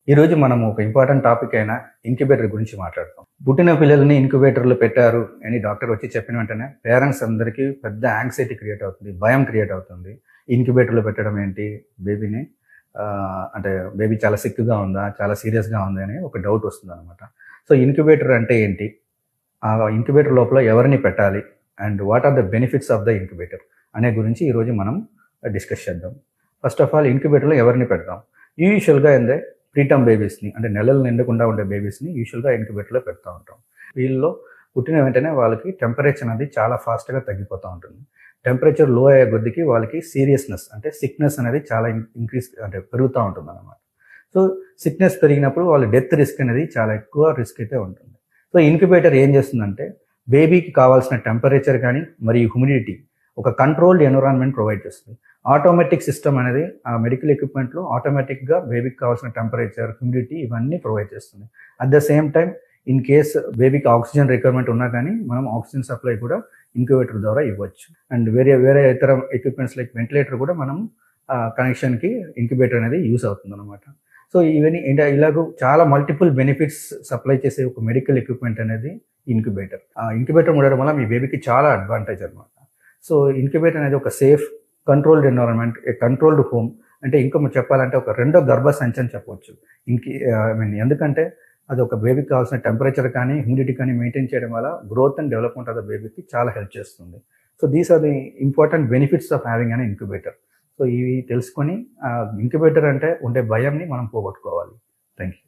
ఈరోజు మనం ఒక ఇంపార్టెంట్ టాపిక్ అయిన ఇంక్యుబేటర్ గురించి మాట్లాడతాం. పుట్టిన పిల్లల్ని ఇంక్యుబేటర్‌లో పెట్టారు అని డాక్టర్ వచ్చి చెప్పిన వెంటనే పేరెంట్స్ అందరికీ పెద్ద యాంక్సైటీ క్రియేట్ అవుతుంది. భయం క్రియేట్ అవుతుంది. ఇంక్యుబేటర్‌లో పెట్టడం ఏంటి బేబీని అంటే బేబీ చాలా సిక్‌గా ఉందా? చాలా సీరియస్‌గా ఉందా? అని ఒక డౌట్ వస్తుందనమాట. సో, ఇంక్యుబేటర్ అంటే ఏంటి? ఆ ఇంక్యుబేటర్ లోపల ఎవరిని పెట్టాలి? And what are the benefits of the incubator అనే గురించి ఈరోజు మనం డిస్కస్ చేద్దాం. ఫస్ట్ ఆఫ్ ఆల్ ఇంక్యుబేటర్‌లో ఎవరిని పెడతాం? యూజువల్‌గా ఏందే ప్రీటర్మ్ బేబీస్‌ని అంటే నెలలు నిండకుండా ఉండే బేబీస్‌ని యూజువల్‌గా ఇంక్యుబేటర్‌లో పెడతా ఉంటాం. వీళ్ళలో పుట్టిన వెంటనే వాళ్ళకి టెంపరేచర్ అనేది చాలా ఫాస్ట్‌గా తగ్గిపోతూ ఉంటుంది. టెంపరేచర్ లో అయ్యే కొద్దికి వాళ్ళకి సీరియస్‌నెస్ అంటే సిక్‌నెస్ అనేది చాలా ఇంక్రీజ్ అంటే పెరుగుతూ ఉంటుందన్నమాట. సో, సిక్‌నెస్ పెరిగినప్పుడు వాళ్ళ డెత్ రిస్క్ అనేది చాలా ఎక్కువ రిస్క్ అయితే ఉంటుంది. సో, ఇంక్యుబేటర్ ఏం చేస్తుందంటే బేబీకి కావాల్సిన టెంపరేచర్ కానీ మరియు హ్యూమిడిటీ ఒక కంట్రోల్డ్ ఎన్విరాన్మెంట్ ప్రొవైడ్ చేస్తుంది. ఆటోమేటిక్ సిస్టమ్ అనేది ఆ మెడికల్ ఎక్విప్మెంట్లో ఆటోమేటిక్గా బేబీకి కావాల్సిన టెంపరేచర్, హ్యూమిడిటీ ఇవన్నీ ప్రొవైడ్ చేస్తుంది. At the same time in case బేబీకి ఆక్సిజన్ రిక్వైర్మెంట్ ఉన్నా కానీ మనం ఆక్సిజన్ సప్లై కూడా ఇంక్యుబేటర్ ద్వారా ఇవ్వచ్చు. అండ్ వేరే వేరే ఇతర ఎక్విప్మెంట్స్ లైక్ వెంటిలేటర్ కూడా మనం కనెక్షన్కి ఇంక్యుబేటర్ అనేది యూస్ అవుతుంది అనమాట. సో, ఇవన్నీ ఇలాగ చాలా మల్టిపుల్ బెనిఫిట్స్ సప్లై చేసే ఒక మెడికల్ ఎక్విప్మెంట్ అనేది ఇంక్యుబేటర్. ఆ ఇంక్యుబేటర్ ఉండడం వల్ల మీ బేబీకి చాలా అడ్వాంటేజ్ అనమాట. సో, ఇంక్యుబేటర్ అనేది ఒక సేఫ్, కంట్రోల్డ్ ఎన్విరాన్మెంట్, ఏ కంట్రోల్డ్ హోమ్ అంటే ఇంకా చెప్పాలంటే ఒక రెండో గర్భసంచి అని చెప్పొచ్చు. ఎందుకంటే అది ఒక బేబీకి కావాల్సిన టెంపరేచర్ కానీ, హ్యూమిడిటీ కానీ మెయింటైన్ చేయడం వల్ల growth and development of the బేబీకి చాలా హెల్ప్ చేస్తుంది. So, these are the important benefits of having an incubator. So, ఇవి తెలుసుకొని ఇంక్యుబేటర్ అంటే ఉండే భయంని మనం పోగొట్టుకోవాలి. Thank you.